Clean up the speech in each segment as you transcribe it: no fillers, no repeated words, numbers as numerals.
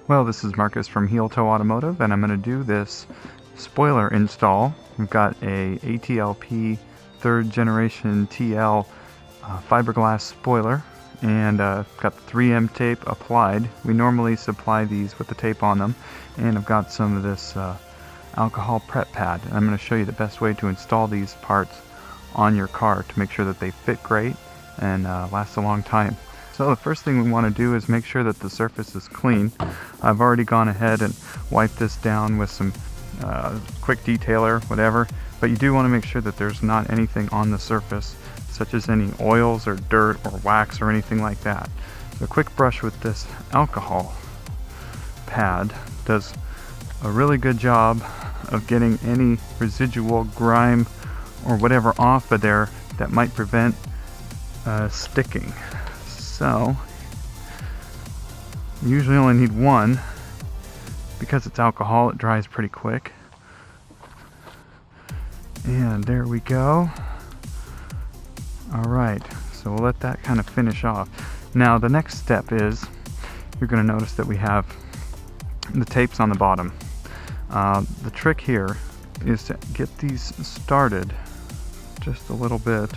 Well, this is Marcus from Heel Toe Automotive, and I'm going to do this spoiler install. We've got a ATLP 3rd generation TL fiberglass spoiler, and got the 3M tape applied. We normally supply these with the tape on them, and I've got some of this alcohol prep pad. And I'm going to show you the best way to install these parts on your car to make sure that they fit great and last a long time. So the first thing we want to do is make sure that the surface is clean. I've already gone ahead and wiped this down with some quick detailer, whatever, but you do want to make sure that there's not anything on the surface, such as any oils or dirt or wax or anything like that. So a quick brush with this alcohol pad does a really good job of getting any residual grime or whatever off of there that might prevent sticking. So you usually only need one. Because it's alcohol, it dries pretty quick. And there we go. Alright, so we'll let that kind of finish off. Now the next step is, you're going to notice that we have the tapes on the bottom. The trick here is to get these started just a little bit,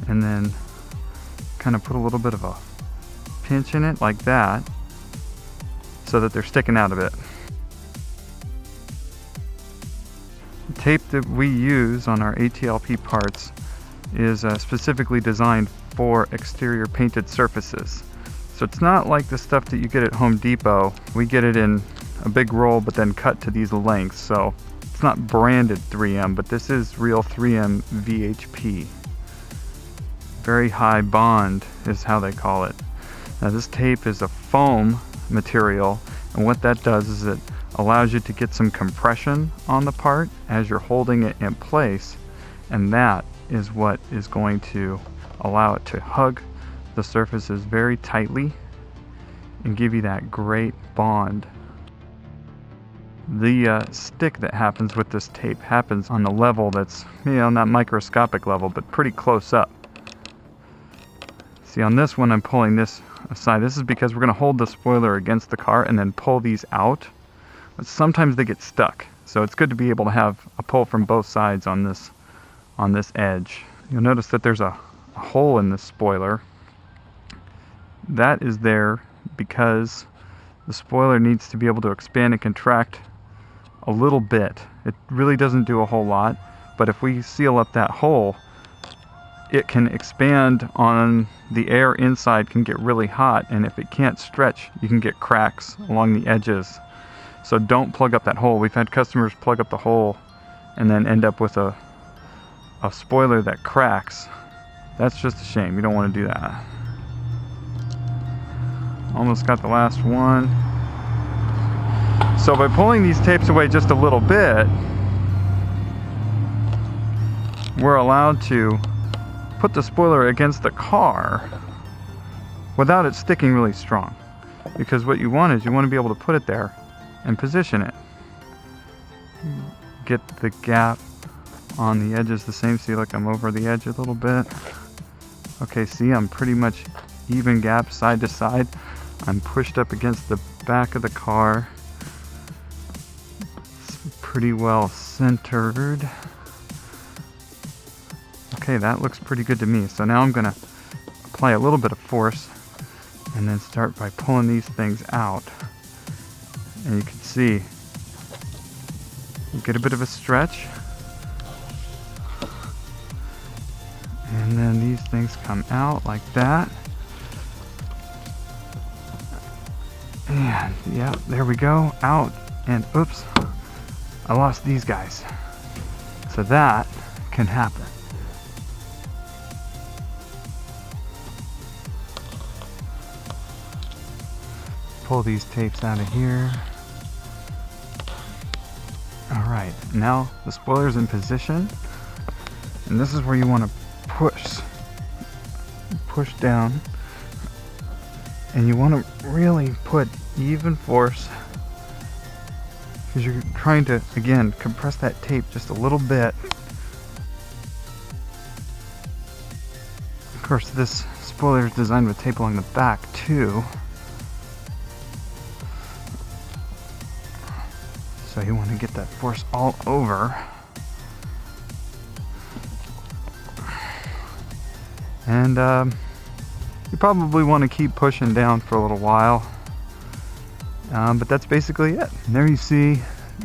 and then kind of put a little bit of a pinch in it like that, so that they're sticking out a bit. The tape that we use on our ATLP parts is specifically designed for exterior painted surfaces. So it's not like the stuff that you get at Home Depot. We get it in a big roll but then cut to these lengths. So it's not branded 3M, but this is real 3M VHB. Very high bond is how they call it. Now this tape is a foam material, and what that does is it allows you to get some compression on the part as you're holding it in place, and that is what is going to allow it to hug the surfaces very tightly and give you that great bond. The stick that happens with this tape happens on the level that's, not microscopic level, but pretty close up. See, on this one I'm pulling this aside. This is because we're going to hold the spoiler against the car and then pull these out. But sometimes they get stuck, so it's good to be able to have a pull from both sides on this edge. You'll notice that there's a hole in this spoiler. That is there because the spoiler needs to be able to expand and contract a little bit. It really doesn't do a whole lot, but if we seal up that hole, it can expand on the air inside, can get really hot, and if it can't stretch, you can get cracks along the edges. So don't plug up that hole. We've had customers plug up the hole and then end up with a spoiler that cracks. That's just a shame. You don't want to do that. Almost got the last one. So by pulling these tapes away just a little bit, we're allowed to put the spoiler against the car without it sticking really strong, because what you want is you want to be able to put it there and position it, get the gap on the edges the same. See, like I'm over the edge a little bit. Okay, see, I'm pretty much even gap side to side. I'm pushed up against the back of the car. It's pretty well centered. Okay, that looks pretty good to me. So now I'm going to apply a little bit of force and then start by pulling these things out. And you can see, you get a bit of a stretch. And then these things come out like that. And yeah, there we go, out. And oops, I lost these guys. So that can happen. Pull these tapes out of here. Alright, now the spoiler's in position, and this is where you want to push down, and you want to really put even force, because you're trying to, again, compress that tape just a little bit. Of course, this spoiler is designed with tape along the back too. So you want to get that force all over. And you probably want to keep pushing down for a little while. But that's basically it. And there you see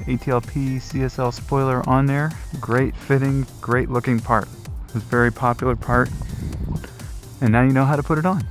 ATLP CSL spoiler on there. Great fitting, great looking part. It's a very popular part. And now you know how to put it on.